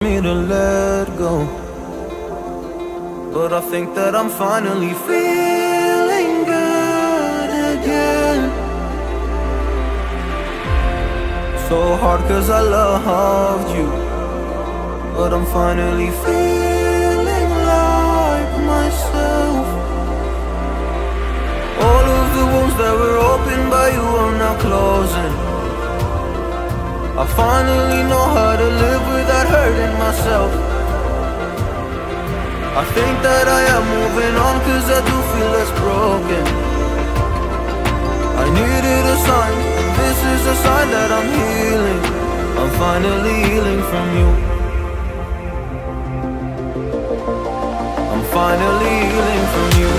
Me to let go, but I think that I'm finally feeling good again. So hard cause I loved you, but I'm finally feeling like myself. All of the wounds that were opened by you are now closing. I finally know how to live without hurting myself. I think that I am moving on cause I do feel less broken. I needed a sign, and this is a sign that I'm healing. I'm finally healing from you. I'm finally healing from you.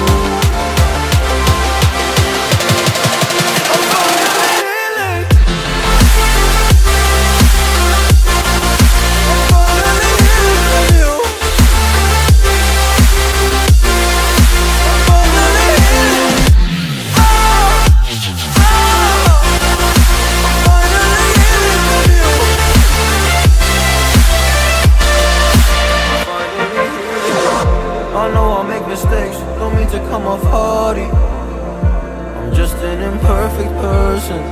Mistakes, don't mean to come off hardy. I'm just an imperfect person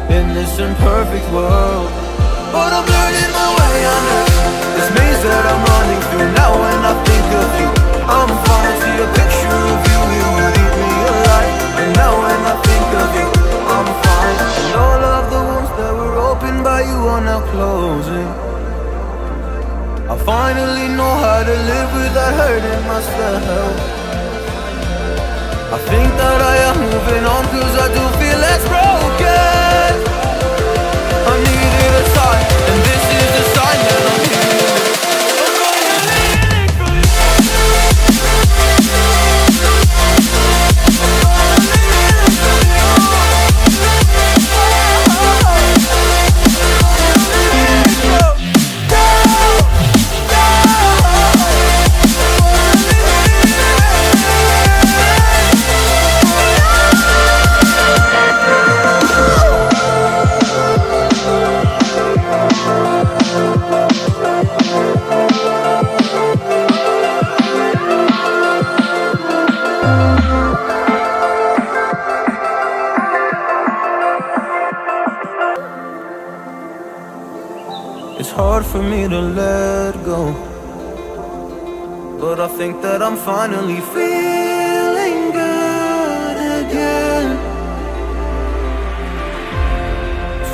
in this imperfect world, but I'm learning my way under this maze that I'm running through. Now when I think of you, I'm fine. See a picture of you, you would eat me alive. And now when I think of you, I'm fine. And all of the wounds that were opened by you are now closing. I finally know how to live without hurting myself. I think that I am moving on cause I do feel less broken. I needed a sign, and this is the sign that I'm healing. It's hard for me to let go, but I think that I'm finally feeling good again.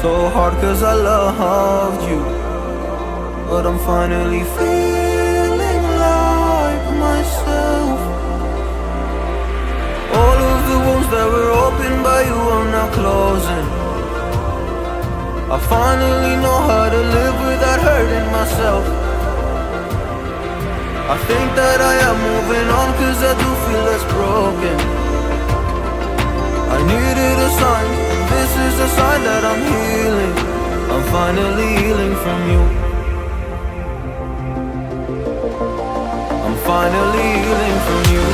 So hard cause I loved you, but I'm finally feeling like myself. All of the wounds that were opened by you are now closing. I finally know how to live without hurting myself. I think that I am moving on cause I do feel less broken. I needed a sign, and this is a sign that I'm healing. I'm finally healing from you. I'm finally healing from you.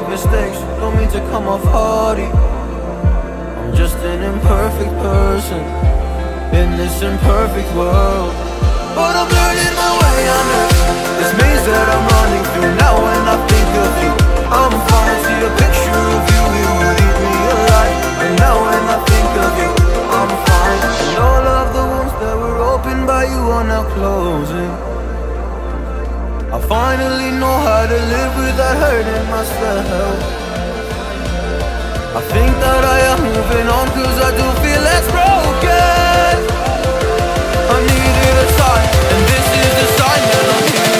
Mistakes, don't mean to come off hardy. I'm just an imperfect person in this imperfect world, but I'm learning my way under this maze that I'm running through. Now when I think of you, I'm fine. See a picture of you, you would eat me alive. And now when I think of you, I'm fine. And all of the wounds that were opened by you are now closing. I finally know how to live without hurting myself. I think that I am moving on cause I do feel less broken. I needed a sign, and this is the sign that I'm healing.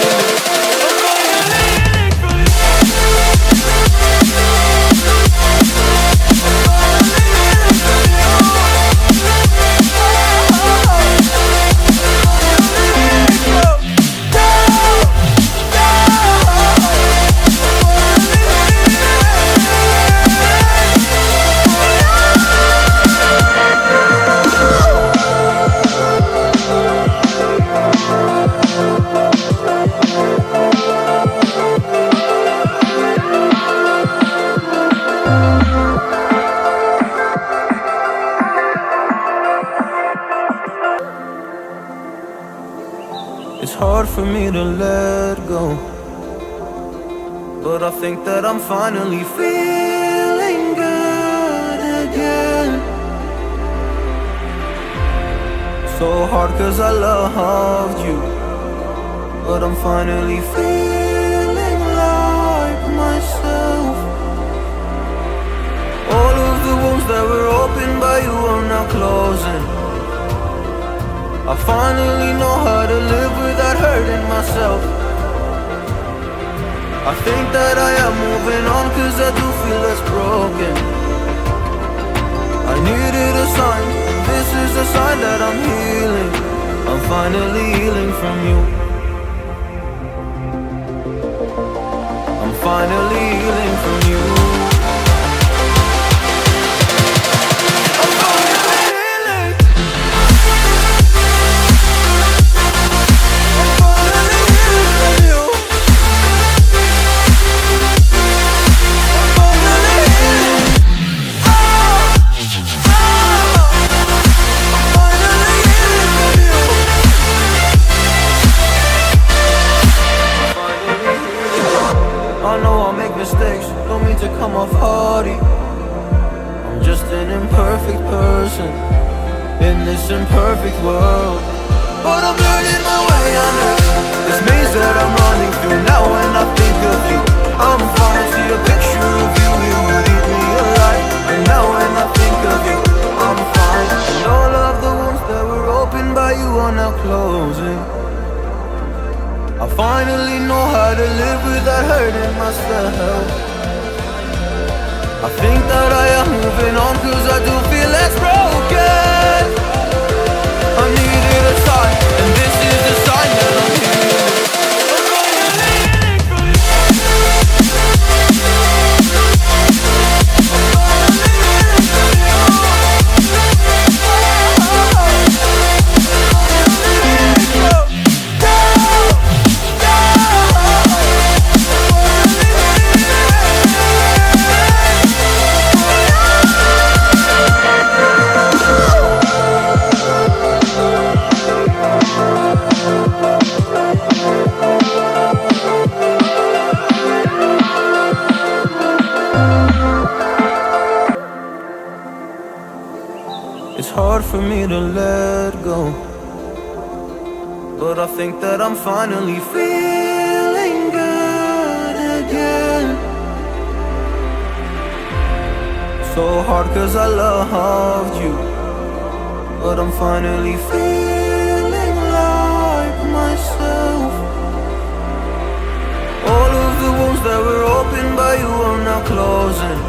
for me to let go, but I think that I'm finally feeling good again. So hard cause I loved you, but I'm finally feeling like myself. All of the wounds that were opened by you are now closing. I finally know how to live without hurting myself. I think that I am moving on cause I do feel less broken. I needed a sign, this is a sign that I'm healing. I'm finally healing from you. I'm finally healing from you. Mistakes, don't mean to come off hardy. I'm just an imperfect person in this imperfect world, but I'm learning my way under this maze that I'm running through. Now when I think of you, I'm fine. See a picture of you, you would eat me alive. And now when I think of you, I'm fine. And all of the wounds that were opened by you are now closing. I finally know how to live without hurting myself. I think that I am moving on cause I do feel less broken. I needed a sign, and this is the sign that I'm healing. It's hard for me to let go, but I think that I'm finally feeling good again. So hard cause I loved you, but I'm finally feeling like myself. All of the wounds that were opened by you are now closing.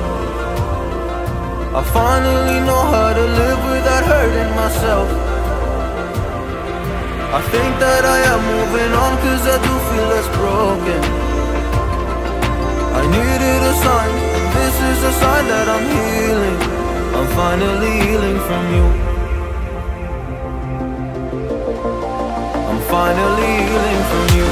I finally know how to live without hurting myself. I think that I am moving on cause I do feel less broken. I needed a sign, this is a sign that I'm healing. I'm finally healing from you. I'm finally healing from you.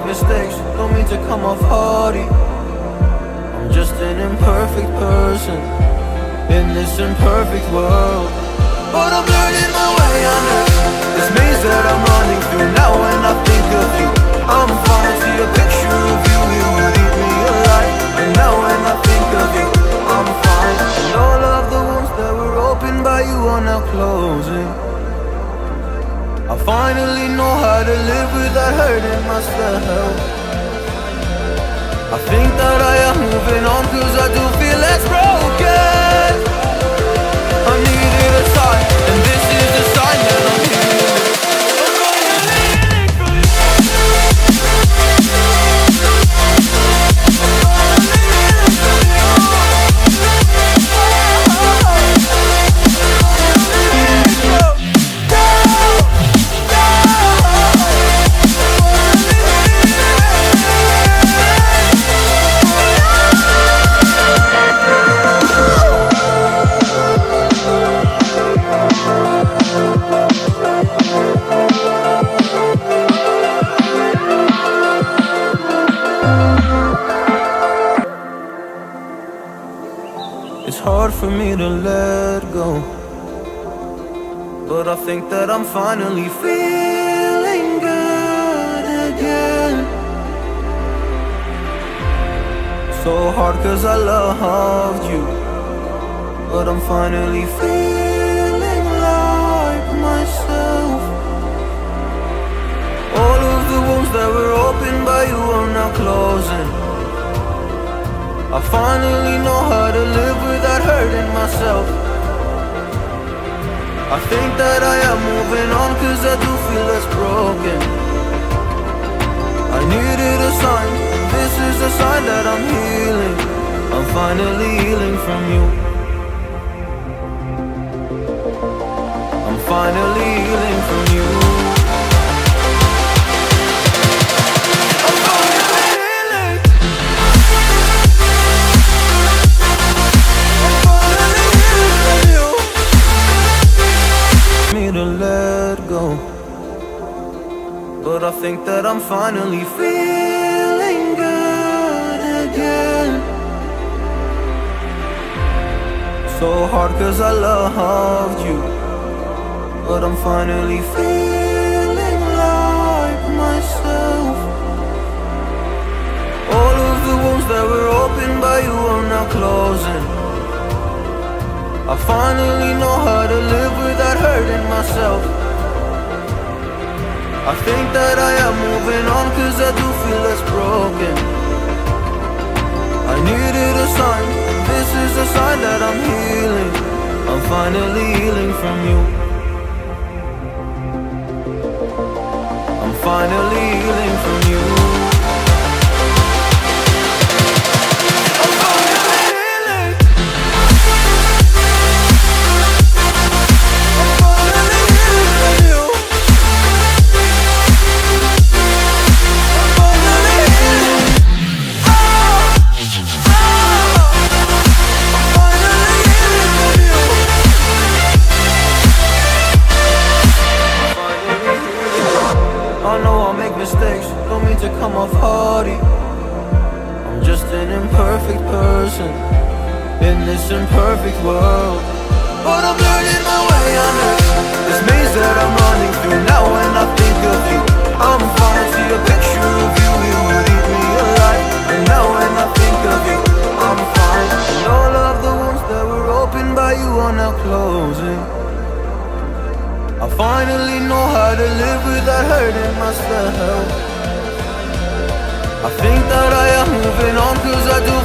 Mistakes, don't mean to come off hardy. I'm just an imperfect person in this imperfect world, but I'm learning my way under this maze that I'm running through. Now when I think of you, I'm fine. See a picture of you, you would eat me alive. And now when I think of you, I'm fine. And all of the wounds that were opened by you are now closing. I finally know how to live without hurting myself. I think that I am moving on cause I do feel less broken. I needed a sign, and this is the sign that I'm healing. hard for me to let go, but I think that I'm finally feeling good again. So hard cause I loved you, but I'm finally feeling like myself. All of the wounds that were opened by you are now closing. I finally know how to live without hurting myself. I think that I am moving on cause I do feel less broken. I needed a sign, this is a sign that I'm healing. I'm finally healing from you. I'm finally healing from you. To let go, but I think that I'm finally feeling good again. So hard cause I loved you, but I'm finally feeling like myself. All of the wounds that were opened by you are now closing. I finally know how to live without hurting myself. I think that I am moving on cause I do feel less broken. I needed a sign, this is a sign that I'm healing. I'm finally healing from you. I'm finally healing from you. Mistakes, don't mean to come off hardy. I'm just an imperfect person in this imperfect world, but I'm learning my way under this maze that I'm running through. Now when I think of you, I'm fine. See a picture of you, you would eat me alive. And now when I think of you, I'm fine. And all of the wounds that were opened by you are now closing. I finally know how to live without hurting myself. I think that I am moving on cause I do